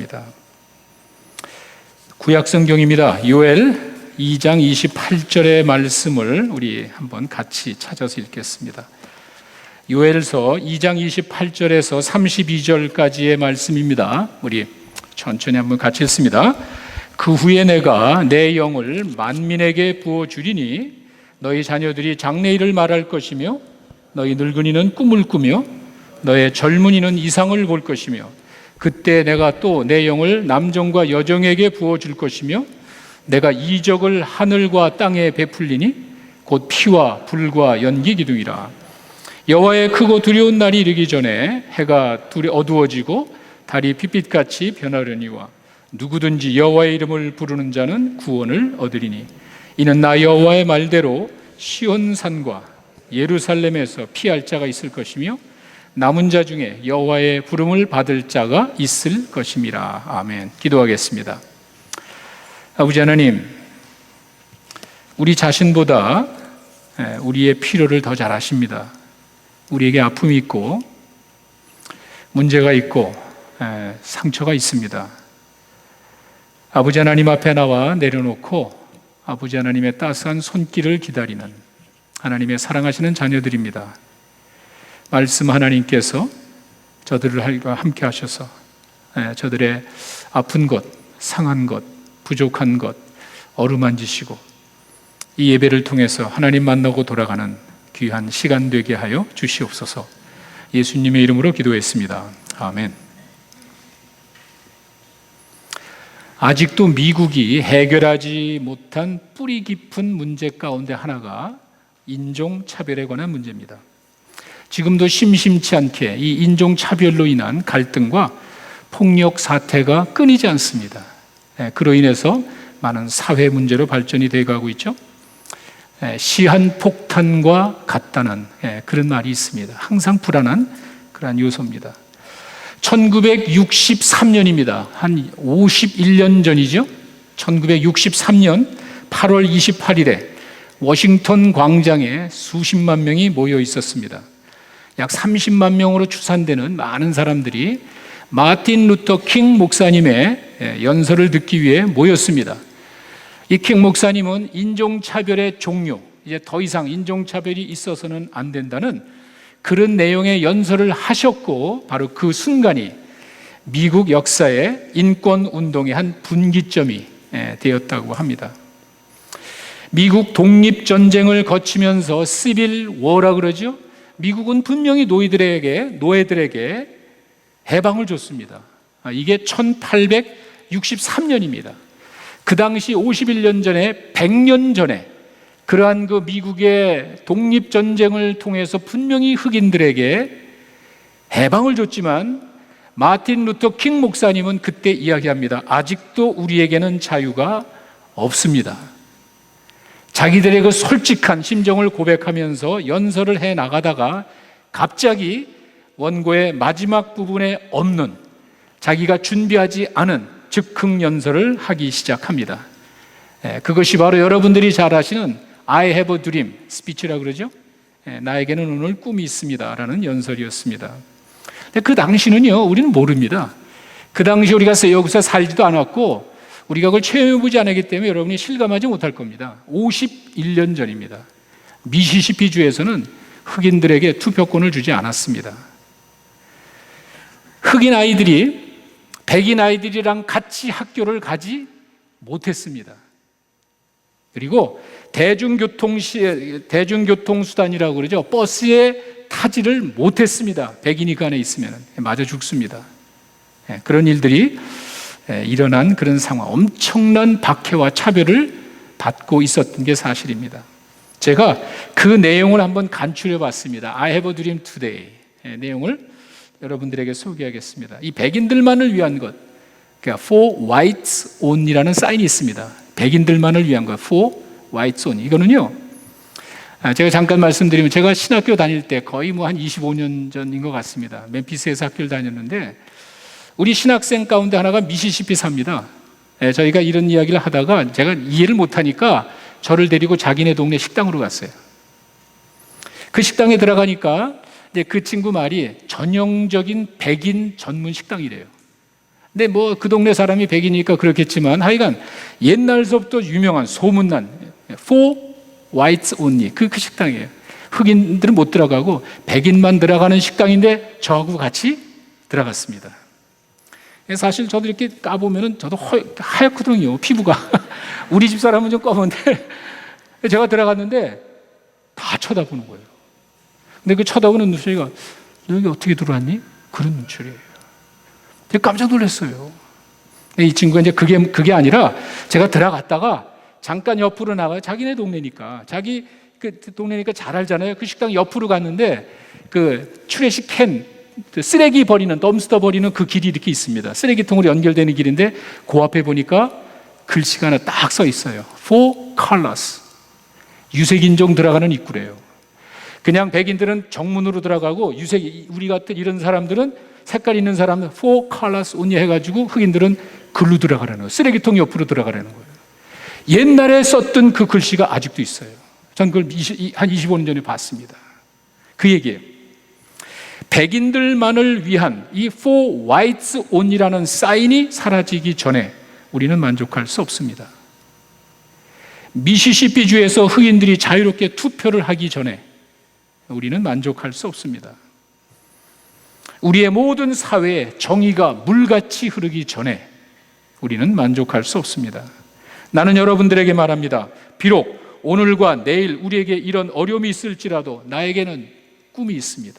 바랍니다. 구약 성경입니다. 요엘 2장 28절의 말씀을 우리 한번 같이 찾아서 읽겠습니다. 요엘서 2장 28절에서 32절까지의 말씀입니다. 우리 천천히 한번 같이 읽습니다. 그 후에 내가 내 영을 만민에게 부어주리니 너희 자녀들이 장래일을 말할 것이며 너희 늙은이는 꿈을 꾸며 너의 젊은이는 이상을 볼 것이며 그때 내가 또 내 영을 남종과 여종에게 부어줄 것이며 내가 이적을 하늘과 땅에 베풀리니 곧 피와 불과 연기 기둥이라. 여호와의 크고 두려운 날이 이르기 전에 해가 어두워지고 달이 핏빛같이 변하려니와 누구든지 여호와의 이름을 부르는 자는 구원을 얻으리니 이는 나 여호와의 말대로 시온산과 예루살렘에서 피할 자가 있을 것이며 남은 자 중에 여호와의 부름을 받을 자가 있을 것임이라. 아멘. 기도하겠습니다. 아버지 하나님, 우리 자신보다 우리의 필요를 더 잘 아십니다. 우리에게 아픔이 있고 문제가 있고 상처가 있습니다. 아버지 하나님 앞에 나와 내려놓고 아버지 하나님의 따스한 손길을 기다리는 하나님의 사랑하시는 자녀들입니다. 말씀 하나님께서 저들을 함께 하셔서 저들의 아픈 것, 상한 것, 부족한 것 어루만지시고 이 예배를 통해서 하나님 만나고 돌아가는 귀한 시간 되게 하여 주시옵소서. 예수님의 이름으로 기도했습니다. 아멘. 아직도 미국이 해결하지 못한 뿌리 깊은 문제 가운데 하나가 인종차별에 관한 문제입니다. 지금도 심심치 않게 이 인종차별로 인한 갈등과 폭력 사태가 끊이지 않습니다. 그로 인해서 많은 사회 문제로 발전이 되어가고 있죠. 시한폭탄과 같다는 그런 말이 있습니다. 항상 불안한 그러한 요소입니다. 1963년입니다. 한 51년 전이죠. 1963년 8월 28일에 워싱턴 광장에 수십만 명이 모여 있었습니다. 약 30만 명으로 추산되는 많은 사람들이 마틴 루터 킹 목사님의 연설을 듣기 위해 모였습니다. 이 킹 목사님은 인종차별의 종료, 이제 더 이상 인종차별이 있어서는 안 된다는 그런 내용의 연설을 하셨고, 바로 그 순간이 미국 역사의 인권운동의 한 분기점이 되었다고 합니다. 미국 독립전쟁을 거치면서 시빌 워라 그러죠. 미국은 분명히 노예들에게 해방을 줬습니다. 이게 1863년입니다. 그 당시 51년 전에 100년 전에 그러한 그 미국의 독립전쟁을 통해서 분명히 흑인들에게 해방을 줬지만 마틴 루터 킹 목사님은 그때 이야기합니다. 아직도 우리에게는 자유가 없습니다. 자기들의 그 솔직한 심정을 고백하면서 연설을 해 나가다가 갑자기 원고의 마지막 부분에 없는 자기가 준비하지 않은 즉흥 연설을 하기 시작합니다. 그것이 바로 여러분들이 잘 아시는 I have a dream 스피치라고 그러죠. 나에게는 오늘 꿈이 있습니다 라는 연설이었습니다. 근데 그 당시는요, 우리는 모릅니다. 그 당시 우리가 여기서 살지도 않았고 우리가 그걸 체험해보지 않았기 때문에 여러분이 실감하지 못할 겁니다. 51년 전입니다. 미시시피주에서는 흑인들에게 투표권을 주지 않았습니다. 흑인 아이들이 백인 아이들이랑 같이 학교를 가지 못했습니다. 그리고 대중교통수단이라고 그러죠. 버스에 타지를 못했습니다. 백인이 그 안에 있으면 맞아 죽습니다. 그런 일들이 일어난 그런 상황, 엄청난 박해와 차별을 받고 있었던 게 사실입니다. 제가 그 내용을 한번 간추려 봤습니다. I have a dream today 내용을 여러분들에게 소개하겠습니다. 이 백인들만을 위한 것, 그러니까 for whites only라는 사인이 있습니다. 백인들만을 위한 것, for whites only. 이거는요, 제가 잠깐 말씀드리면 제가 신학교 다닐 때 거의 한 25년 전인 것 같습니다. 멤피스에서 학교를 다녔는데 우리 신학생 가운데 하나가 미시시피 삽니다. 저희가 이런 이야기를 하다가 제가 이해를 못하니까 저를 데리고 자기네 동네 식당으로 갔어요. 그 식당에 들어가니까 그 친구 말이 전형적인 백인 전문 식당이래요. 근데 뭐 그 동네 사람이 백이니까 그렇겠지만 하여간 옛날서부터 유명한 소문난 For Whites Only 그 식당이에요. 흑인들은 못 들어가고 백인만 들어가는 식당인데 저하고 같이 들어갔습니다. 사실 저도 이렇게 까보면은 저도 하얗거든요, 피부가. 우리 집 사람은 좀 검은데 제가 들어갔는데 다 쳐다보는 거예요. 근데 그 쳐다보는 눈초리가 너 여기 어떻게 들어왔니? 그런 눈초리예요. 제가 깜짝 놀랐어요. 이 친구가 이제 그게 아니라 제가 들어갔다가 잠깐 옆으로 나가요. 자기네 동네니까. 자기 그 동네니까 잘 알잖아요. 그 식당 옆으로 갔는데 그 트래시 캔, 쓰레기 버리는, 덤스터 버리는 그 길이 이렇게 있습니다. 쓰레기통으로 연결되는 길인데 그 앞에 보니까 글씨가 하나 딱 써 있어요. For colors. 유색인종 들어가는 입구래요. 그냥 백인들은 정문으로 들어가고 우리 같은 이런 사람들은 색깔 있는 사람은 For colors only 해가지고 흑인들은 글로 들어가라는 거예요. 쓰레기통 옆으로 들어가라는 거예요. 옛날에 썼던 그 글씨가 아직도 있어요. 전 그걸 한 25년 전에 봤습니다. 그 얘기예요. 백인들만을 위한 이 For Whites Only라는 사인이 사라지기 전에 우리는 만족할 수 없습니다. 미시시피주에서 흑인들이 자유롭게 투표를 하기 전에 우리는 만족할 수 없습니다. 우리의 모든 사회에 정의가 물같이 흐르기 전에 우리는 만족할 수 없습니다. 나는 여러분들에게 말합니다. 비록 오늘과 내일 우리에게 이런 어려움이 있을지라도 나에게는 꿈이 있습니다.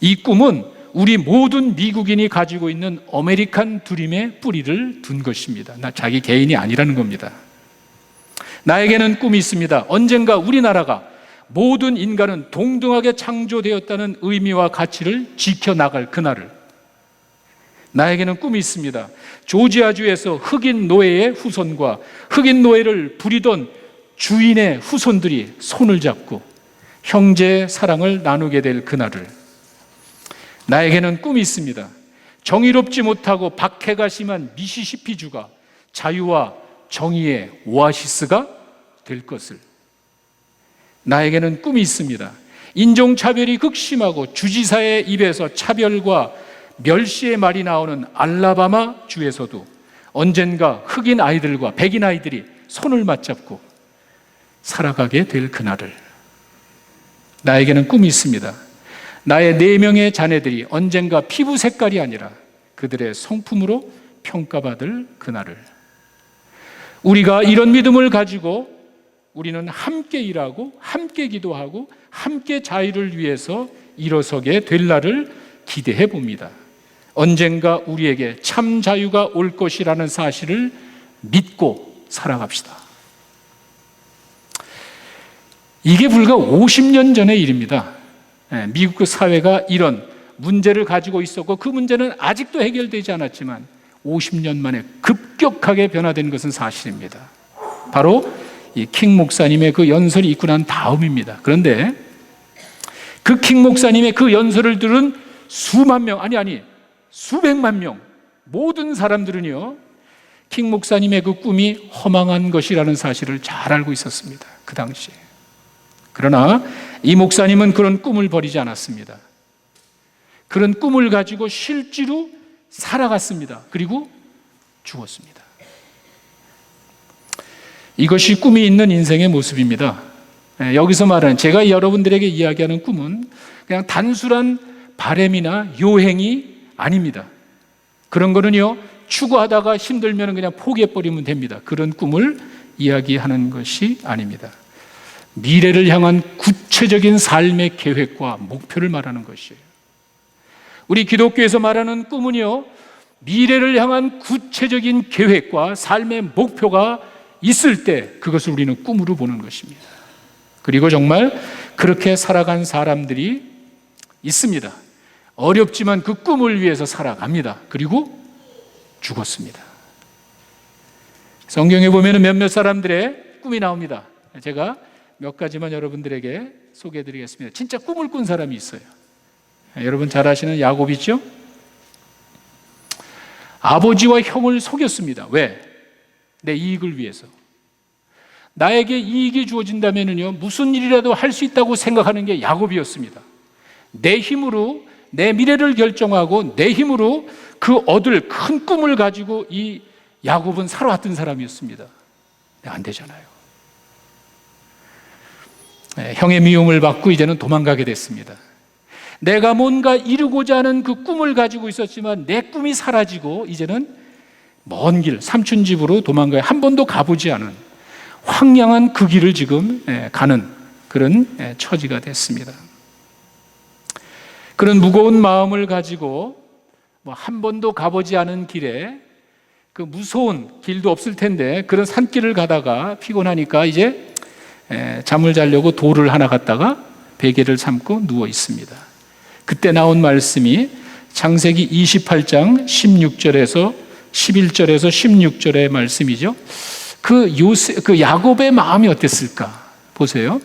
이 꿈은 우리 모든 미국인이 가지고 있는 아메리칸 드림의 뿌리를 둔 것입니다. 자기 개인이 아니라는 겁니다. 나에게는 꿈이 있습니다. 언젠가 우리나라가 모든 인간은 동등하게 창조되었다는 의미와 가치를 지켜나갈 그날을. 나에게는 꿈이 있습니다. 조지아주에서 흑인 노예의 후손과 흑인 노예를 부리던 주인의 후손들이 손을 잡고 형제의 사랑을 나누게 될 그날을. 나에게는 꿈이 있습니다. 정의롭지 못하고 박해가 심한 미시시피주가 자유와 정의의 오아시스가 될 것을. 나에게는 꿈이 있습니다. 인종차별이 극심하고 주지사의 입에서 차별과 멸시의 말이 나오는 알라바마 주에서도 언젠가 흑인 아이들과 백인 아이들이 손을 맞잡고 살아가게 될 그날을. 나에게는 꿈이 있습니다. 나의 4명의 자녀들이 언젠가 피부 색깔이 아니라 그들의 성품으로 평가받을 그날을. 우리가 이런 믿음을 가지고 우리는 함께 일하고 함께 기도하고 함께 자유를 위해서 일어서게 될 날을 기대해 봅니다. 언젠가 우리에게 참 자유가 올 것이라는 사실을 믿고 살아갑시다. 이게 불과 50년 전의 일입니다. 미국 사회가 이런 문제를 가지고 있었고 그 문제는 아직도 해결되지 않았지만 50년 만에 급격하게 변화된 것은 사실입니다. 바로 이 킹 목사님의 그 연설이 있고 난 다음입니다. 그런데 그 킹 목사님의 그 연설을 들은 수만 명, 수백만 명, 모든 사람들은요, 킹 목사님의 그 꿈이 허망한 것이라는 사실을 잘 알고 있었습니다. 그 당시에. 그러나 이 목사님은 그런 꿈을 버리지 않았습니다. 그런 꿈을 가지고 실제로 살아갔습니다. 그리고 죽었습니다. 이것이 꿈이 있는 인생의 모습입니다. 여기서 말하는, 제가 여러분들에게 이야기하는 꿈은 그냥 단순한 바램이나 요행이 아닙니다. 그런 거는요, 추구하다가 힘들면 그냥 포기해버리면 됩니다. 그런 꿈을 이야기하는 것이 아닙니다. 미래를 향한 구체적인 삶의 계획과 목표를 말하는 것이에요. 우리 기독교에서 말하는 꿈은요, 미래를 향한 구체적인 계획과 삶의 목표가 있을 때 그것을 우리는 꿈으로 보는 것입니다. 그리고 정말 그렇게 살아간 사람들이 있습니다. 어렵지만 그 꿈을 위해서 살아갑니다. 그리고 죽었습니다. 성경에 보면 몇몇 사람들의 꿈이 나옵니다. 제가 몇 가지만 여러분들에게 소개해 드리겠습니다. 진짜 꿈을 꾼 사람이 있어요. 여러분 잘 아시는 야곱이죠? 아버지와 형을 속였습니다. 왜? 내 이익을 위해서. 나에게 이익이 주어진다면요, 무슨 일이라도 할 수 있다고 생각하는 게 야곱이었습니다. 내 힘으로 내 미래를 결정하고 내 힘으로 그 얻을 큰 꿈을 가지고 이 야곱은 살아왔던 사람이었습니다. 안 되잖아요. 형의 미움을 받고 이제는 도망가게 됐습니다. 내가 뭔가 이루고자 하는 그 꿈을 가지고 있었지만 내 꿈이 사라지고 이제는 먼 길, 삼촌 집으로 도망가요. 한 번도 가보지 않은 황량한 그 길을 지금 가는 그런 처지가 됐습니다. 그런 무거운 마음을 가지고 한 번도 가보지 않은 길에 그 무서운 길도 없을 텐데 그런 산길을 가다가 피곤하니까 이제 잠을 자려고 돌을 하나 갖다가 베개를 삼고 누워 있습니다. 그때 나온 말씀이 창세기 28장 16절에서 11절에서 16절의 말씀이죠. 그 야곱의 마음이 어땠을까? 보세요.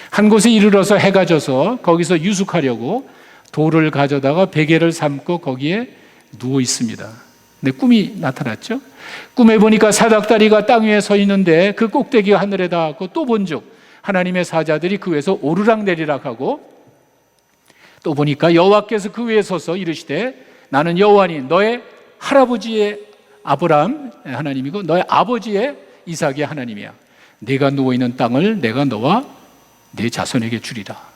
한 곳에 이르러서 해가 져서 거기서 유숙하려고 돌을 가져다가 베개를 삼고 거기에 누워 있습니다. 근데 꿈이 나타났죠. 꿈에 보니까 사닥다리가 땅 위에 서 있는데 그 꼭대기가 하늘에 닿았고 또 본즉 하나님의 사자들이 그 위에서 오르락내리락 하고 또 보니까 여호와께서 그 위에 서서 이르시되 나는 여호와니 너의 할아버지의 아브라함 하나님이고 너의 아버지의 이삭의 하나님이야. 네가 누워있는 땅을 내가 너와 네 자손에게 주리라.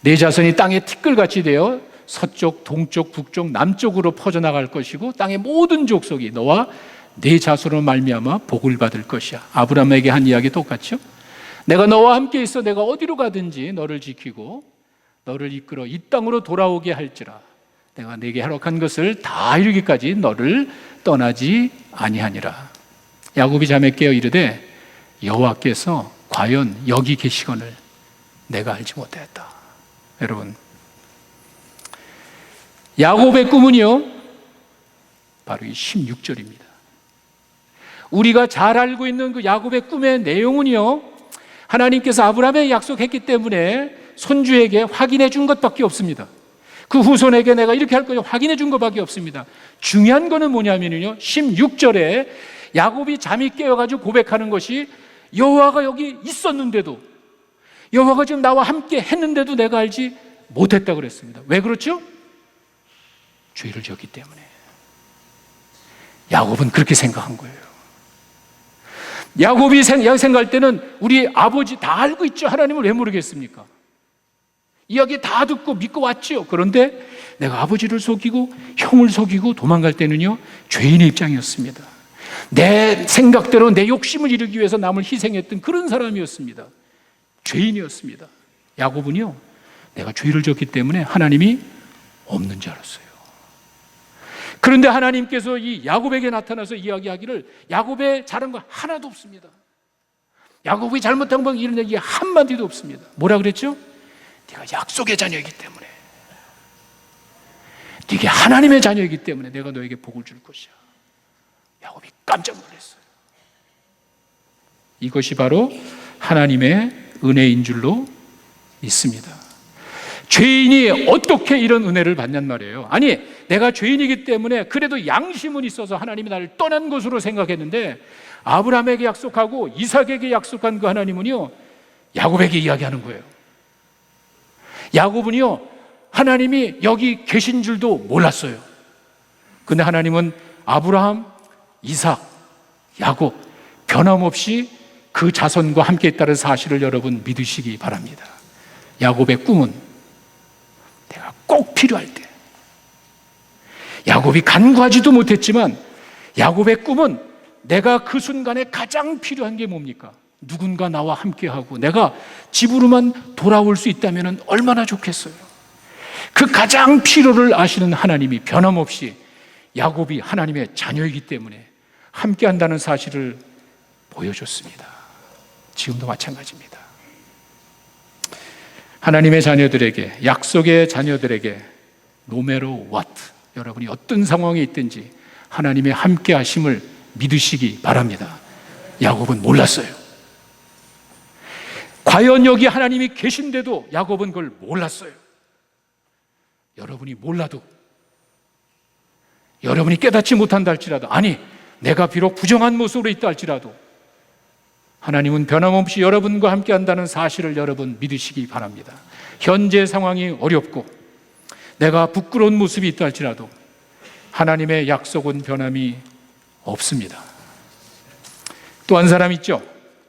네 자손이 땅에 티끌같이 되어 서쪽, 동쪽, 북쪽, 남쪽으로 퍼져나갈 것이고 땅의 모든 족속이 너와 네 자손으로 말미암아 복을 받을 것이야. 아브라함에게 한 이야기 똑같죠? 내가 너와 함께 있어 내가 어디로 가든지 너를 지키고 너를 이끌어 이 땅으로 돌아오게 할지라. 내가 네게 허락한 것을 다 이루기까지 너를 떠나지 아니하니라. 야곱이 잠에 깨어 이르되 여호와께서 과연 여기 계시거늘 내가 알지 못하였다. 여러분, 야곱의 꿈은요 바로 이 16절입니다. 우리가 잘 알고 있는 그 야곱의 꿈의 내용은요 하나님께서 아브라함에게 약속했기 때문에 손주에게 확인해 준 것밖에 없습니다. 그 후손에게 내가 이렇게 할 거냐 확인해 준 것밖에 없습니다. 중요한 거는 뭐냐면요 16절에 야곱이 잠이 깨어가지고 고백하는 것이 여호와가 여기 있었는데도 여호와가 지금 나와 함께 했는데도 내가 알지 못했다고 그랬습니다. 왜 그렇죠? 죄를 지었기 때문에. 야곱은 그렇게 생각한 거예요. 야곱이 생각할 때는 우리 아버지 다 알고 있죠. 하나님을 왜 모르겠습니까? 이야기 다 듣고 믿고 왔죠. 그런데 내가 아버지를 속이고 형을 속이고 도망갈 때는요 죄인의 입장이었습니다. 내 생각대로 내 욕심을 이루기 위해서 남을 희생했던 그런 사람이었습니다. 죄인이었습니다. 야곱은요 내가 죄를 졌기 때문에 하나님이 없는 줄 알았어요. 그런데 하나님께서 이 야곱에게 나타나서 이야기하기를 야곱의 잘한 거 하나도 없습니다. 야곱이 잘못한 건 이런 얘기 한마디도 없습니다. 뭐라 그랬죠? 네가 약속의 자녀이기 때문에, 네가 하나님의 자녀이기 때문에 내가 너에게 복을 줄 것이야. 야곱이 깜짝 놀랐어요. 이것이 바로 하나님의 은혜인 줄로 믿습니다. 죄인이 어떻게 이런 은혜를 받냔 말이에요. 아니 내가 죄인이기 때문에 그래도 양심은 있어서 하나님이 나를 떠난 것으로 생각했는데 아브라함에게 약속하고 이삭에게 약속한 그 하나님은요 야곱에게 이야기하는 거예요. 야곱은요 하나님이 여기 계신 줄도 몰랐어요. 근데 하나님은 아브라함, 이삭, 야곱 변함없이 그 자손과 함께 있다는 사실을 여러분 믿으시기 바랍니다. 야곱의 꿈은 내가 꼭 필요할 때, 야곱이 간구하지도 못했지만 야곱의 꿈은 내가 그 순간에 가장 필요한 게 뭡니까? 누군가 나와 함께하고 내가 집으로만 돌아올 수 있다면 얼마나 좋겠어요. 그 가장 필요를 아시는 하나님이 변함없이 야곱이 하나님의 자녀이기 때문에 함께한다는 사실을 보여줬습니다. 지금도 마찬가지입니다. 하나님의 자녀들에게, 약속의 자녀들에게 no matter what, 여러분이 어떤 상황에 있든지 하나님의 함께 하심을 믿으시기 바랍니다. 야곱은 몰랐어요. 과연 여기 하나님이 계신데도 야곱은 그걸 몰랐어요. 여러분이 몰라도, 여러분이 깨닫지 못한다 할지라도, 아니 내가 비록 부정한 모습으로 있다 할지라도 하나님은 변함없이 여러분과 함께 한다는 사실을 여러분 믿으시기 바랍니다. 현재 상황이 어렵고 내가 부끄러운 모습이 있다 할지라도 하나님의 약속은 변함이 없습니다. 또 한 사람 있죠.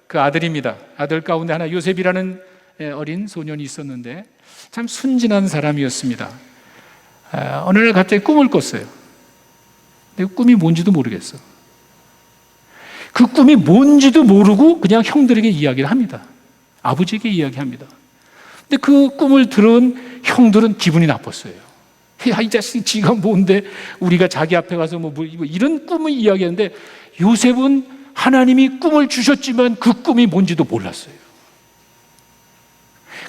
그 아들입니다. 아들 가운데 하나 요셉이라는 어린 소년이 있었는데 참 순진한 사람이었습니다. 어느 날 갑자기 꿈을 꿨어요. 근데 그 꿈이 뭔지도 모르겠어. 그 꿈이 뭔지도 모르고 그냥 형들에게 이야기를 합니다. 아버지에게 이야기합니다. 근데 그 꿈을 들은 형들은 기분이 나빴어요. 야, 이 자식 지가 뭔데 우리가 자기 앞에 가서 뭐 이런 꿈을 이야기하는데, 요셉은 하나님이 꿈을 주셨지만 그 꿈이 뭔지도 몰랐어요.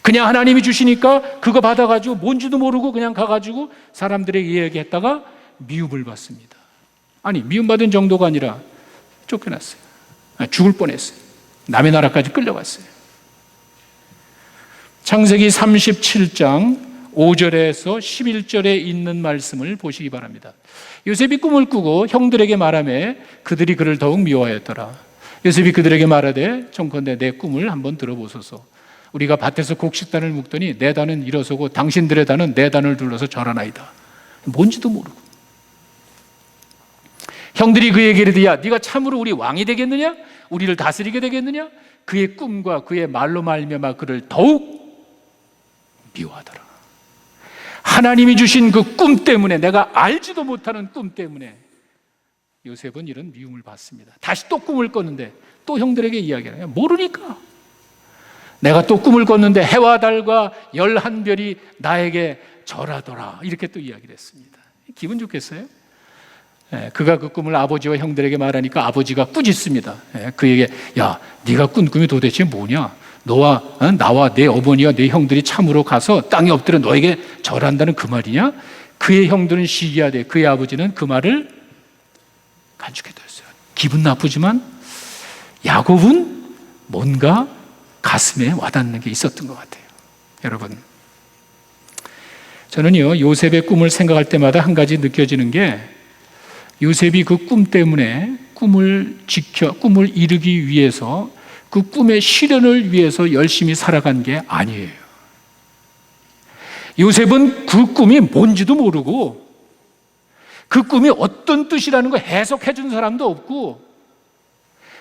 그냥 하나님이 주시니까 그거 받아가지고 뭔지도 모르고 그냥 가가지고 사람들에게 이야기했다가 미움을 받습니다. 아니, 미움받은 정도가 아니라 쫓겨났어요. 죽을 뻔했어요. 남의 나라까지 끌려갔어요. 창세기 37장 5절에서 11절에 있는 말씀을 보시기 바랍니다. 요셉이 꿈을 꾸고 형들에게 말하며 그들이 그를 더욱 미워하였더라. 요셉이 그들에게 말하되 청컨대 내 꿈을 한번 들어보소서. 우리가 밭에서 곡식단을 묶더니 내 단은 일어서고 당신들의 단은 내 단을 둘러서 절하나이다. 뭔지도 모르고. 형들이 그에게 이르되 야, 네가 참으로 우리 왕이 되겠느냐? 우리를 다스리게 되겠느냐? 그의 꿈과 그의 말로 말미암아 그를 더욱 미워하더라. 하나님이 주신 그 꿈 때문에, 내가 알지도 못하는 꿈 때문에 요셉은 이런 미움을 받습니다. 다시 또 꿈을 꿨는데 또 형들에게 이야기를 해요. 모르니까. 내가 또 꿈을 꿨는데 해와 달과 11별이 나에게 절하더라. 이렇게 또 이야기를 했습니다. 기분 좋겠어요? 그가 그 꿈을 아버지와 형들에게 말하니까 아버지가 꾸짖습니다. 그에게 야, 네가 꾼 꿈이 도대체 뭐냐? 너와 나와 내 어머니와 내 형들이 참으로 가서 땅에 엎드려 너에게 절한다는 그 말이냐? 그의 형들은 시기하되 그의 아버지는 그 말을 간직해뒀어요. 기분 나쁘지만 야곱은 뭔가 가슴에 와닿는 게 있었던 것 같아요. 여러분, 저는요 요셉의 꿈을 생각할 때마다 한 가지 느껴지는 게, 요셉이 그 꿈 때문에 꿈을 이루기 위해서, 그 꿈의 실현을 위해서 열심히 살아간 게 아니에요. 요셉은 그 꿈이 뭔지도 모르고 그 꿈이 어떤 뜻이라는 걸 해석해 준 사람도 없고,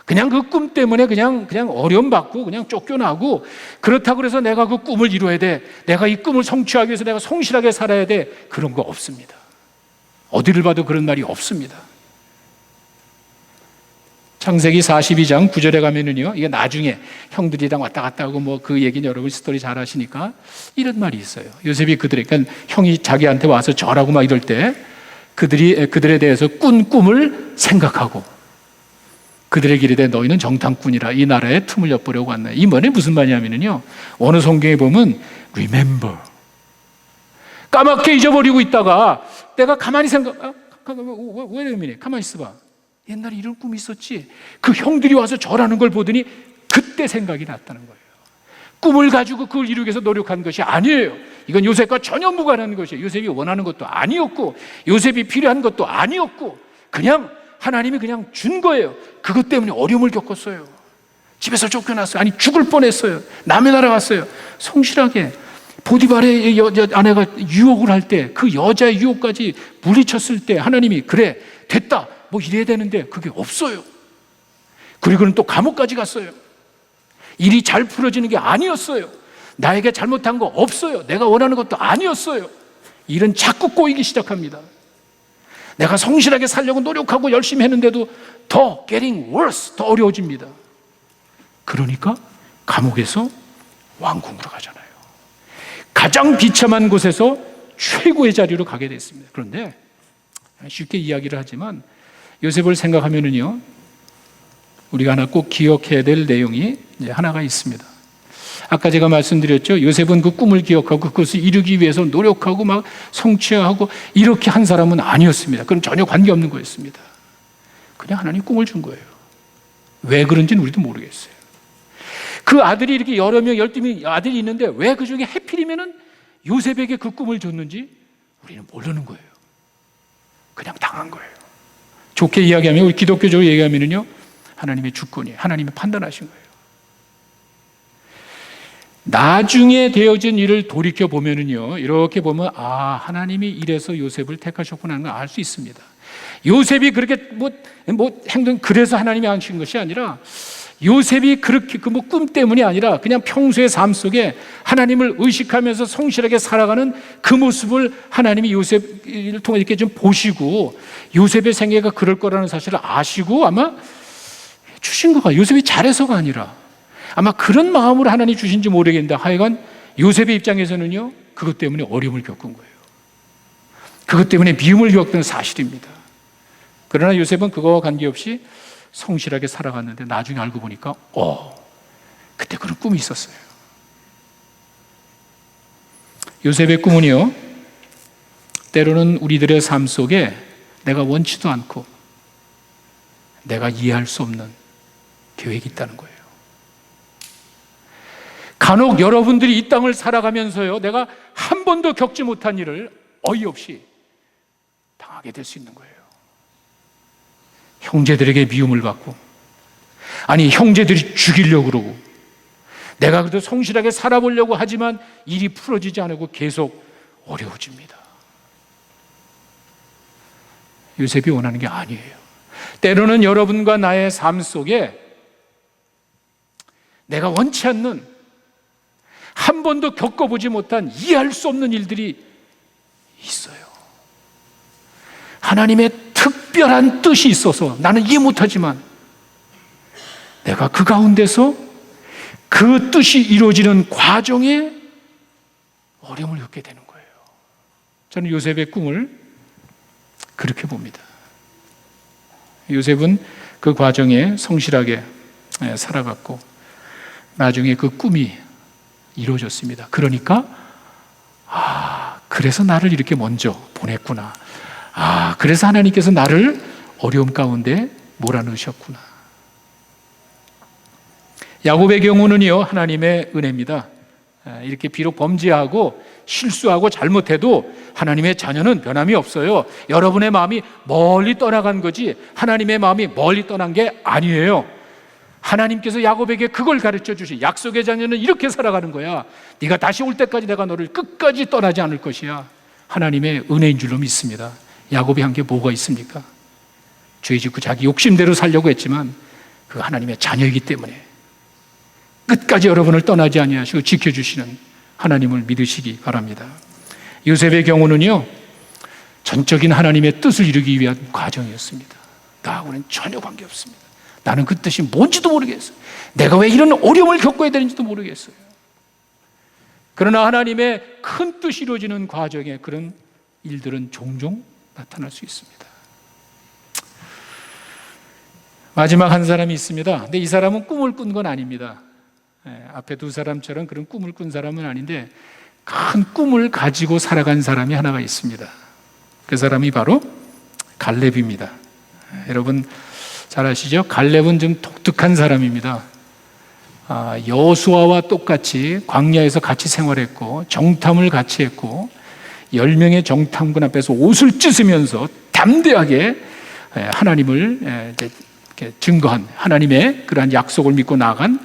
그냥 그 꿈 때문에 그냥 어려움 받고 그냥 쫓겨나고, 그렇다고 해서 내가 그 꿈을 이루어야 돼, 내가 이 꿈을 성취하기 위해서 내가 성실하게 살아야 돼, 그런 거 없습니다. 어디를 봐도 그런 말이 없습니다. 창세기 42장 9절에 가면은요, 이게 나중에 형들이랑 왔다 갔다 하고 뭐 그 얘기는 여러분 스토리 잘 아시니까 이런 말이 있어요. 요셉이 그러니까 형이 자기한테 와서 절하고 막 이럴 때 그들에 대해서 꾼 꿈을 생각하고 그들에게 이르되 너희는 정탐꾼이라 이 나라에 틈을 엿보려고 왔네. 이 말이 무슨 말이냐면요, 어느 성경에 보면 remember, 까맣게 잊어버리고 있다가 내가 가만히 왜 이러니? 가만히 있어봐. 옛날에 이런 꿈이 있었지. 그 형들이 와서 절하는 걸 보더니 그때 생각이 났다는 거예요. 꿈을 가지고 그걸 이루기 위해서 노력한 것이 아니에요. 이건 요셉과 전혀 무관한 것이에요. 요셉이 원하는 것도 아니었고 요셉이 필요한 것도 아니었고 그냥 하나님이 그냥 준 거예요. 그것 때문에 어려움을 겪었어요. 집에서 쫓겨났어요. 아니 죽을 뻔했어요. 남의 나라 갔어요. 성실하게 보디발의 아내가 유혹을 할 때 그 여자의 유혹까지 물리쳤을 때 하나님이 그래 됐다 뭐 이래야 되는데 그게 없어요. 그리고는 또 감옥까지 갔어요. 일이 잘 풀어지는 게 아니었어요. 나에게 잘못한 거 없어요. 내가 원하는 것도 아니었어요. 일은 자꾸 꼬이기 시작합니다. 내가 성실하게 살려고 노력하고 열심히 했는데도 더 getting worse, 더 어려워집니다. 그러니까 감옥에서 왕궁으로 가잖아요. 가장 비참한 곳에서 최고의 자리로 가게 됐습니다. 그런데 쉽게 이야기를 하지만 요셉을 생각하면은요, 우리가 하나 꼭 기억해야 될 내용이 하나가 있습니다. 아까 제가 말씀드렸죠. 요셉은 그 꿈을 기억하고 그것을 이루기 위해서 노력하고 막 성취하고 이렇게 한 사람은 아니었습니다. 그건 전혀 관계없는 거였습니다. 그냥 하나님 꿈을 준 거예요. 왜 그런지는 우리도 모르겠어요. 그 아들이 이렇게 여러 명, 12명 아들이 있는데 왜 그 중에 해필이면은 요셉에게 그 꿈을 줬는지 우리는 모르는 거예요. 그냥 당한 거예요. 좋게 이야기하면, 우리 기독교적으로 얘기하면은요, 하나님의 주권이에요. 하나님이 판단하신 거예요. 나중에 되어진 일을 돌이켜 보면은요, 이렇게 보면 하나님이 이래서 요셉을 택하셨구나 하는 걸 알 수 있습니다. 요셉이 그렇게 행동 그래서 하나님이 하신 것이 아니라, 요셉이 그렇게 꿈 때문이 아니라 그냥 평소의 삶 속에 하나님을 의식하면서 성실하게 살아가는 그 모습을 하나님이 요셉을 통해 이렇게 좀 보시고, 요셉의 생애가 그럴 거라는 사실을 아시고 아마 주신 거가, 요셉이 잘해서가 아니라 아마 그런 마음으로 하나님이 주신지 모르겠는데, 하여간 요셉의 입장에서는요, 그것 때문에 어려움을 겪은 거예요. 그것 때문에 미움을 겪던 사실입니다. 그러나 요셉은 그거와 관계없이 성실하게 살아갔는데, 나중에 알고 보니까 그때 그런 꿈이 있었어요. 요셉의 꿈은요, 때로는 우리들의 삶 속에 내가 원치도 않고 내가 이해할 수 없는 계획이 있다는 거예요. 간혹 여러분들이 이 땅을 살아가면서요, 내가 한 번도 겪지 못한 일을 어이없이 당하게 될 수 있는 거예요. 형제들에게 미움을 받고, 아니 형제들이 죽이려고 그러고, 내가 그래도 성실하게 살아보려고 하지만 일이 풀어지지 않고 계속 어려워집니다. 요셉이 원하는 게 아니에요. 때로는 여러분과 나의 삶 속에 내가 원치 않는, 한 번도 겪어보지 못한, 이해할 수 없는 일들이 있어요. 하나님의 특별한 뜻이 있어서 나는 이해 못하지만 내가 그 가운데서 그 뜻이 이루어지는 과정에 어려움을 겪게 되는 거예요. 저는 요셉의 꿈을 그렇게 봅니다. 요셉은 그 과정에 성실하게 살아갔고, 나중에 그 꿈이 이루어졌습니다. 그러니까 그래서 나를 이렇게 먼저 보냈구나. 그래서 하나님께서 나를 어려움 가운데 몰아넣으셨구나. 야곱의 경우는요, 하나님의 은혜입니다. 이렇게 비록 범죄하고 실수하고 잘못해도 하나님의 자녀는 변함이 없어요. 여러분의 마음이 멀리 떠나간 거지 하나님의 마음이 멀리 떠난 게 아니에요. 하나님께서 야곱에게 그걸 가르쳐 주시, 약속의 자녀는 이렇게 살아가는 거야. 네가 다시 올 때까지 내가 너를 끝까지 떠나지 않을 것이야. 하나님의 은혜인 줄로 믿습니다. 야곱이 한 게 뭐가 있습니까? 죄 짓고 자기 욕심대로 살려고 했지만 그 하나님의 자녀이기 때문에 끝까지 여러분을 떠나지 아니하시고 지켜주시는 하나님을 믿으시기 바랍니다. 요셉의 경우는요, 전적인 하나님의 뜻을 이루기 위한 과정이었습니다. 나하고는 전혀 관계없습니다. 나는 그 뜻이 뭔지도 모르겠어요. 내가 왜 이런 어려움을 겪어야 되는지도 모르겠어요. 그러나 하나님의 큰 뜻이 이루어지는 과정에 그런 일들은 종종 나타날 수 있습니다. 마지막 한 사람이 있습니다. 근데 이 사람은 꿈을 꾼 건 아닙니다. 앞에 두 사람처럼 그런 꿈을 꾼 사람은 아닌데, 큰 꿈을 가지고 살아간 사람이 하나가 있습니다. 그 사람이 바로 갈렙입니다. 여러분 잘 아시죠? 갈렙은 좀 독특한 사람입니다. 여호수아와 똑같이 광야에서 같이 생활했고, 정탐을 같이 했고, 10명의 정탐꾼 앞에서 옷을 찢으면서 담대하게 하나님을 증거한, 하나님의 그러한 약속을 믿고 나아간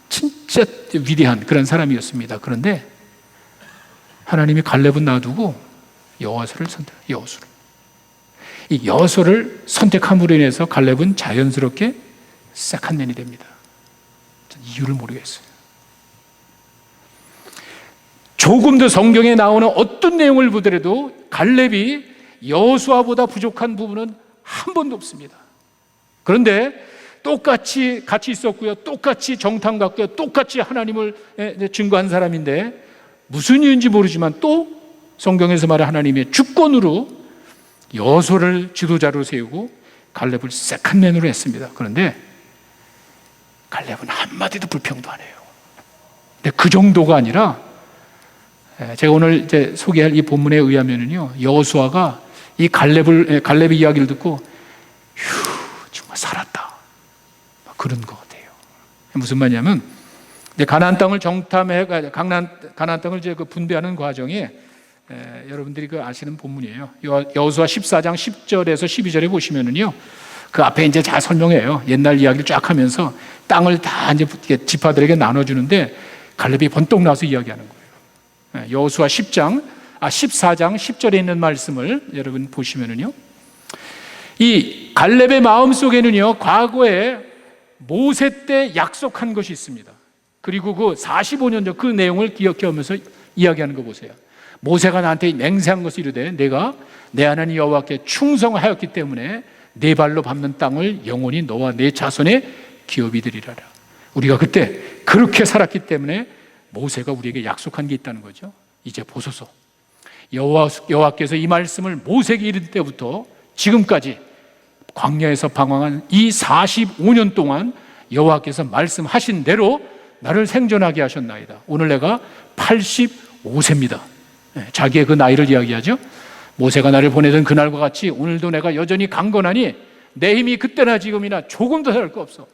진짜 위대한 그런 사람이었습니다. 그런데 하나님이 갈렙은 놔두고 여호수아를 선택해요. 이 여호수아를 선택함으로 인해서 갈렙은 자연스럽게 세컨맨이 됩니다. 이유를 모르겠어요. 조금 더 성경에 나오는 어떤 내용을 보더라도 갈렙이 여호수아보다 부족한 부분은 한 번도 없습니다. 그런데 똑같이 같이 있었고요, 똑같이 정탐 갔고요, 똑같이 하나님을 증거한 사람인데, 무슨 이유인지 모르지만 또 성경에서 말하는 하나님의 주권으로 여호수아를 지도자로 세우고 갈렙을 세컨맨으로 했습니다. 그런데 갈렙은 한마디도 불평도 안 해요. 근데 그 정도가 아니라, 제가 오늘 이제 소개할 이 본문에 의하면은요, 여호수아가 이 갈렙의 이야기를 듣고 정말 살았다, 그런 것 같아요. 무슨 말이냐면, 가나안 땅을 정탐해, 가나안 땅을 이제 분배하는 과정에, 여러분들이 그 아시는 본문이에요. 여호수아 14장 10절에서 12절에 보시면은요, 그 앞에 이제 잘 설명해요. 옛날 이야기를 쫙 하면서 땅을 다 이제 지파들에게 나눠주는데, 갈렙이 번뜩 나서 이야기하는 거예요. 여호수아 14장 10절에 있는 말씀을 여러분 보시면은요, 이 갈렙의 마음속에는요, 과거에 모세 때 약속한 것이 있습니다. 그리고 그 45년 전 그 내용을 기억하면서 이야기하는 거 보세요. 모세가 나한테 맹세한 것을 이르되 내가 내 하나님 여호와께 충성하였기 때문에 네 발로 밟는 땅을 영원히 너와 내 자손의 기업이 되리라. 우리가 그때 그렇게 살았기 때문에 모세가 우리에게 약속한 게 있다는 거죠. 이제 보소서, 여호와께서 이 말씀을 모세에게 이를 때부터 지금까지 광야에서 방황한 이 45년 동안 여호와께서 말씀하신 대로 나를 생존하게 하셨나이다. 오늘 내가 85세입니다. 자기의 그 나이를 이야기하죠. 모세가 나를 보내던 그날과 같이 오늘도 내가 여전히 강건하니 내 힘이 그때나 지금이나 조금 더 다를 거 없어.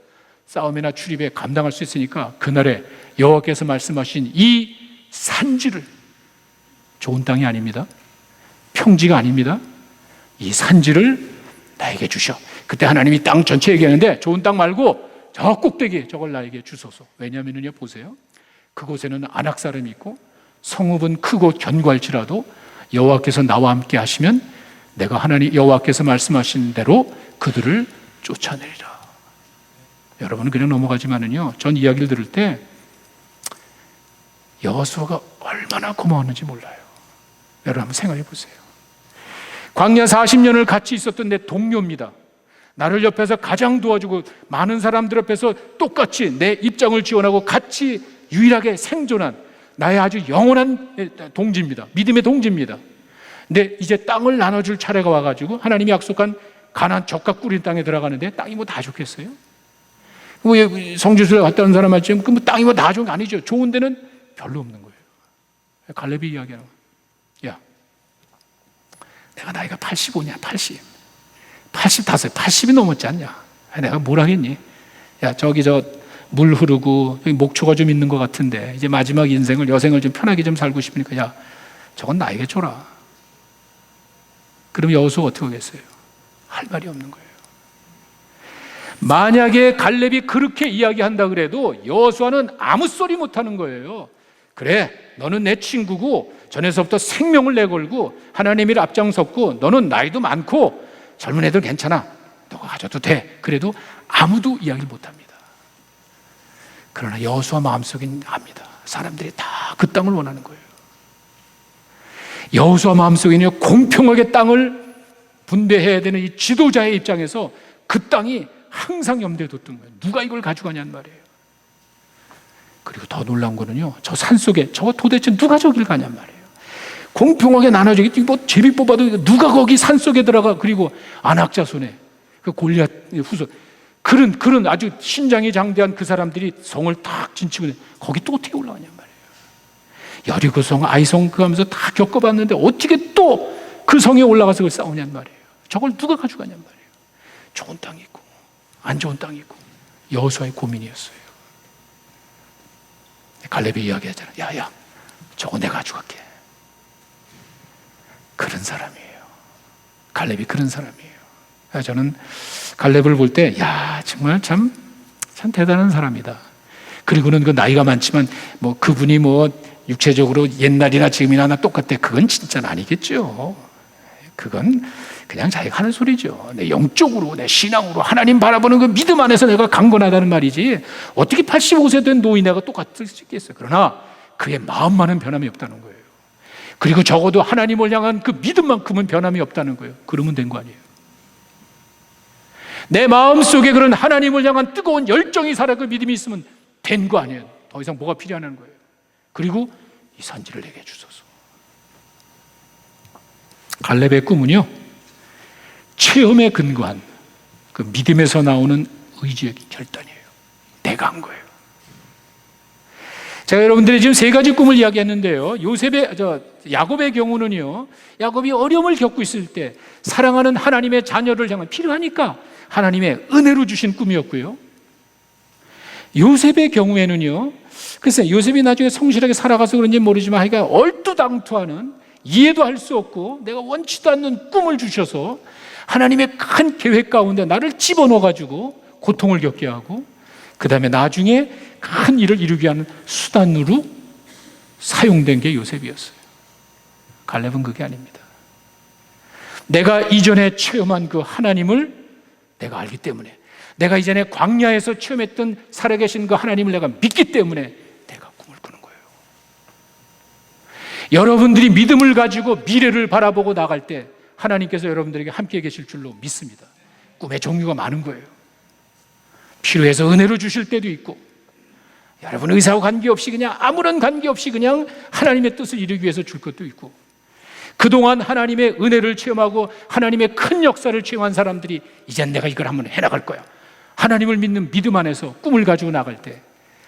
싸움이나 출입에 감당할 수 있으니까 그날에 여호와께서 말씀하신 이 산지를, 좋은 땅이 아닙니다, 평지가 아닙니다, 이 산지를 나에게 주셔. 그때 하나님이 땅 전체 얘기하는데 좋은 땅 말고 저 꼭대기 저걸 나에게 주소서. 왜냐하면요, 보세요, 그곳에는 안악 사람이 있고 성읍은 크고 견고할지라도 여호와께서 나와 함께 하시면 내가 하나님 여호와께서 말씀하신 대로 그들을 쫓아내리라. 여러분은 그냥 넘어가지만은요, 전 이야기를 들을 때 여호수아가 얼마나 고마웠는지 몰라요. 여러분 한번 생각해 보세요. 광야 40년을 같이 있었던 내 동료입니다. 나를 옆에서 가장 도와주고 많은 사람들 옆에서 똑같이 내 입장을 지원하고 같이 유일하게 생존한 나의 아주 영원한 동지입니다. 믿음의 동지입니다. 근데 이제 땅을 나눠줄 차례가 와가지고 하나님이 약속한 가나안 젖과 꿀인 땅에 들어가는데 땅이 뭐 다 좋겠어요? 성지순례 갔다 온 사람 말처럼 뭐 땅이 뭐 다 좋은 게 아니죠. 좋은 데는 별로 없는 거예요. 갈렙이 이야기하는 거야. 야, 내가 나이가 85냐? 85, 80이 넘었지 않냐? 내가 뭘 하겠니? 야, 저기 물 흐르고 여기 목초가 좀 있는 것 같은데 이제 마지막 인생을, 여생을 좀 편하게 좀 살고 싶으니까 야, 저건 나에게 줘라. 그럼 여호수아가 어떻게 하겠어요? 할 말이 없는 거예요. 만약에 갈렙이 그렇게 이야기한다 그래도 여호수아는 아무 소리 못하는 거예요. 그래, 너는 내 친구고 전에서부터 생명을 내걸고 하나님을 앞장섰고 너는 나이도 많고 젊은 애들 괜찮아, 너가 가져도 돼. 그래도 아무도 이야기를 못합니다. 그러나 여호수아 마음속엔 압니다. 사람들이 다 그 땅을 원하는 거예요. 여호수아 마음속에는 공평하게 땅을 분배해야 되는 이 지도자의 입장에서 그 땅이 항상 염두에 뒀던 거예요. 누가 이걸 가져가냐는 말이에요. 그리고 더 놀라운 거는요, 저 산속에 저거 도대체 누가 저길 가냔 말이에요. 공평하게 나눠지기, 뭐 제비 뽑아도 누가 거기 산속에 들어가. 그리고 안악자 손에 그 골리앗 후손, 그런 아주 신장이 장대한 그 사람들이 성을 탁 진치고 거기 또 어떻게 올라가냔 말이에요. 여리고성, 아이성 그 하면서 다 겪어봤는데 어떻게 또 그 성에 올라가서 그걸 싸우냔 말이에요. 저걸 누가 가져가냔 말이에요. 좋은 땅이 있고 안 좋은 땅이 있고. 여호수아의 고민이었어요. 갈렙이 이야기하잖아. 야, 저거 내가 가져갈게. 그런 사람이에요. 갈렙이 그런 사람이에요. 저는 갈렙을 볼 때, 야, 정말 참 대단한 사람이다. 그리고는 그 나이가 많지만 뭐 그분이 뭐 육체적으로 옛날이나 지금이나 똑같대. 그건 진짜는 아니겠죠. 그건 그냥 자기가 하는 소리죠. 내 영적으로, 내 신앙으로 하나님 바라보는 그 믿음 안에서 내가 강건하다는 말이지 어떻게 85세 된 노인네가 똑같을 수 있겠어요. 그러나 그의 마음만은 변함이 없다는 거예요. 그리고 적어도 하나님을 향한 그 믿음만큼은 변함이 없다는 거예요. 그러면 된 거 아니에요. 내 마음속에 그런 하나님을 향한 뜨거운 열정이 살아 그 믿음이 있으면 된 거 아니에요. 더 이상 뭐가 필요하는 거예요. 그리고 이 산지를 내게 주소서. 갈렙의 꿈은요, 체험에 근거한 그 믿음에서 나오는 의지의 결단이에요. 내가 한 거예요. 제가 여러분들이 지금 세 가지 꿈을 이야기했는데요, 야곱의 경우는요, 야곱이 어려움을 겪고 있을 때 사랑하는 하나님의 자녀를 향한 필요하니까 하나님의 은혜로 주신 꿈이었고요. 요셉의 경우에는요, 글쎄 요셉이 나중에 성실하게 살아가서 그런지 모르지만 하여간 얼토당토하는, 이해도 할 수 없고 내가 원치도 않는 꿈을 주셔서 하나님의 큰 계획 가운데 나를 집어넣어가지고 고통을 겪게 하고 그 다음에 나중에 큰 일을 이루기 위한 수단으로 사용된 게 요셉이었어요. 갈렙은 그게 아닙니다. 내가 이전에 체험한 그 하나님을 내가 알기 때문에, 내가 이전에 광야에서 체험했던 살아계신 그 하나님을 내가 믿기 때문에 내가 꿈을 꾸는 거예요. 여러분들이 믿음을 가지고 미래를 바라보고 나갈 때 하나님께서 여러분들에게 함께 계실 줄로 믿습니다. 꿈의 종류가 많은 거예요. 필요해서 은혜로 주실 때도 있고, 여러분 의사와 관계없이 그냥 아무런 관계없이 그냥 하나님의 뜻을 이루기 위해서 줄 것도 있고, 그동안 하나님의 은혜를 체험하고 하나님의 큰 역사를 체험한 사람들이 이젠 내가 이걸 한번 해나갈 거야, 하나님을 믿는 믿음 안에서 꿈을 가지고 나갈 때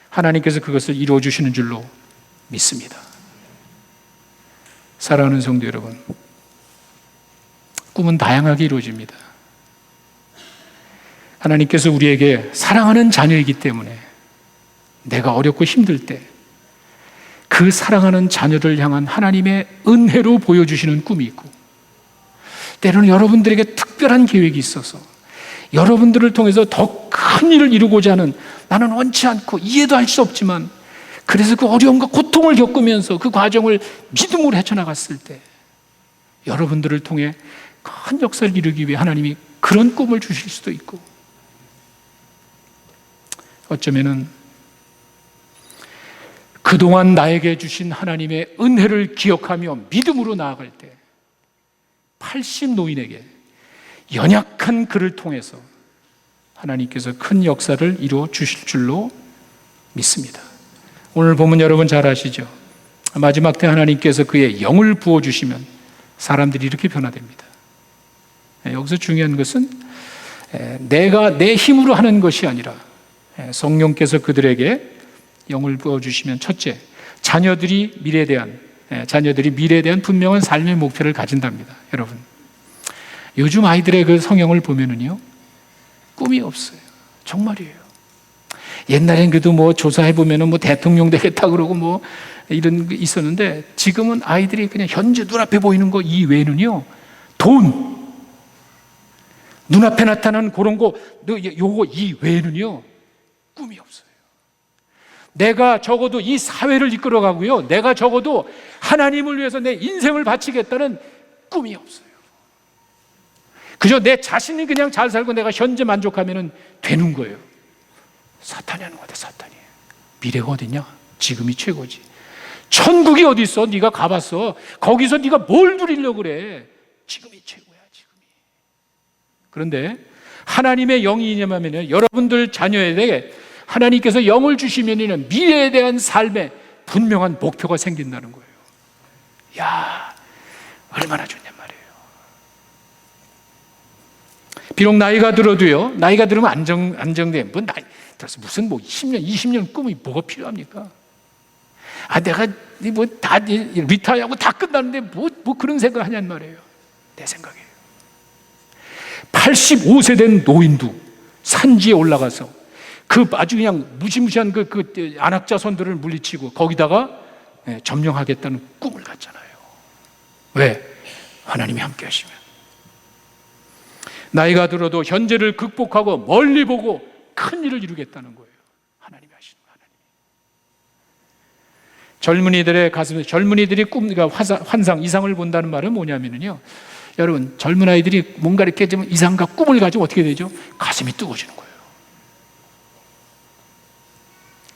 하나님께서 그것을 이루어 주시는 줄로 믿습니다. 사랑하는 성도 여러분, 꿈은 다양하게 이루어집니다. 하나님께서 우리에게 사랑하는 자녀이기 때문에 내가 어렵고 힘들 때 그 사랑하는 자녀를 향한 하나님의 은혜로 보여주시는 꿈이 있고, 때로는 여러분들에게 특별한 계획이 있어서 여러분들을 통해서 더 큰 일을 이루고자 하는, 나는 원치 않고 이해도 할 수 없지만 그래서 그 어려움과 고통을 겪으면서 그 과정을 믿음으로 헤쳐나갔을 때 여러분들을 통해 큰 역사를 이루기 위해 하나님이 그런 꿈을 주실 수도 있고, 어쩌면은 그동안 나에게 주신 하나님의 은혜를 기억하며 믿음으로 나아갈 때 80 노인에게 연약한 그를 통해서 하나님께서 큰 역사를 이루어 주실 줄로 믿습니다. 오늘 보면 여러분 잘 아시죠? 마지막 때 하나님께서 그의 영을 부어주시면 사람들이 이렇게 변화됩니다. 여기서 중요한 것은 내가 내 힘으로 하는 것이 아니라 성령께서 그들에게 영을 부어주시면, 첫째, 자녀들이 미래에 대한 분명한 삶의 목표를 가진답니다. 여러분, 요즘 아이들의 그 성향을 보면은요, 꿈이 없어요. 정말이에요. 옛날엔 그래도 뭐 조사해 보면은 뭐 대통령 되겠다 그러고 뭐 이런 게 있었는데, 지금은 아이들이 그냥 현재 눈앞에 보이는 거 이외에는요, 돈, 눈앞에 나타나는 그런 거, 요거 이외에는요, 꿈이 없어요. 내가 적어도 이 사회를 이끌어가고요, 내가 적어도 하나님을 위해서 내 인생을 바치겠다는 꿈이 없어요. 그저 내 자신이 그냥 잘 살고 내가 현재 만족하면 되는 거예요. 사탄이 하는 거다, 사탄이. 미래가 어딨냐? 지금이 최고지. 천국이 어디 있어? 네가 가봤어. 거기서 네가 뭘 누리려고 그래? 지금이 최고야, 지금이. 그런데 하나님의 영이 임하면 여러분들 자녀에게 하나님께서 영을 주시면 미래에 대한 삶에 분명한 목표가 생긴다는 거예요. 야, 얼마나 좋냔 말이에요. 비록 나이가 들어도요, 나이가 들으면 안정돼. 뭐 나이 들어서 무슨 뭐 10년, 20년 꿈이 뭐가 필요합니까? 내가 뭐 다 리타이어하고 다 끝났는데 뭐 그런 생각 하냔 말이에요. 내 생각이에요. 85세 된 노인도 산지에 올라가서 그 아주 그냥 무시무시한 그 안학자손들을 물리치고 거기다가 점령하겠다는 꿈을 갖잖아요. 왜? 하나님이 함께 하시면. 나이가 들어도 현재를 극복하고 멀리 보고 큰 일을 이루겠다는 거예요. 하나님이 하시는 거예요. 젊은이들의 가슴에, 젊은이들이 그러니까 환상, 이상을 본다는 말은 뭐냐면요, 여러분, 젊은 아이들이 뭔가 이렇게 좀 이상과 꿈을 가지고 어떻게 되죠? 가슴이 뜨거워지는 거예요.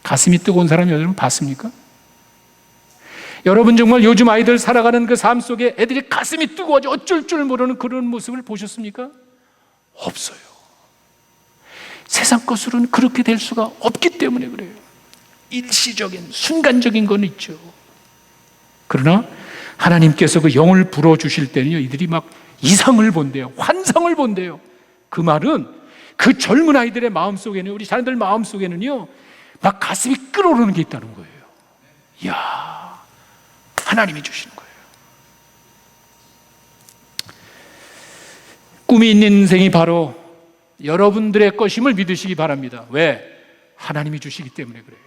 가슴이 뜨거운 사람 여러분 봤습니까? 여러분 정말 요즘 아이들 살아가는 그 삶 속에 애들이 가슴이 뜨거워져 어쩔 줄 모르는 그런 모습을 보셨습니까? 없어요. 세상 것으로는 그렇게 될 수가 없기 때문에 그래요. 일시적인, 순간적인 건 있죠. 그러나 하나님께서 그 영을 불어주실 때는요, 이들이 막 이상을 본대요. 환상을 본대요. 그 말은 그 젊은 아이들의 마음속에는, 우리 자녀들 마음속에는요, 막 가슴이 끓어오르는 게 있다는 거예요. 이야, 하나님이 주시는 거예요. 꿈이 있는 인생이 바로 여러분들의 것임을 믿으시기 바랍니다. 왜? 하나님이 주시기 때문에 그래요.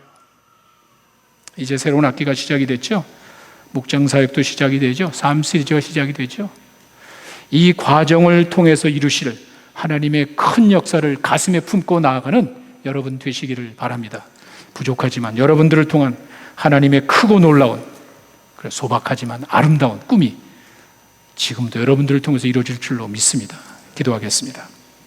이제 새로운 학기가 시작이 됐죠. 목장사역도 시작이 되죠. 삶 시리즈가 시작이 되죠. 이 과정을 통해서 이루실 하나님의 큰 역사를 가슴에 품고 나아가는 여러분 되시기를 바랍니다. 부족하지만 여러분들을 통한 하나님의 크고 놀라운, 소박하지만 아름다운 꿈이 지금도 여러분들을 통해서 이루어질 줄로 믿습니다. 기도하겠습니다.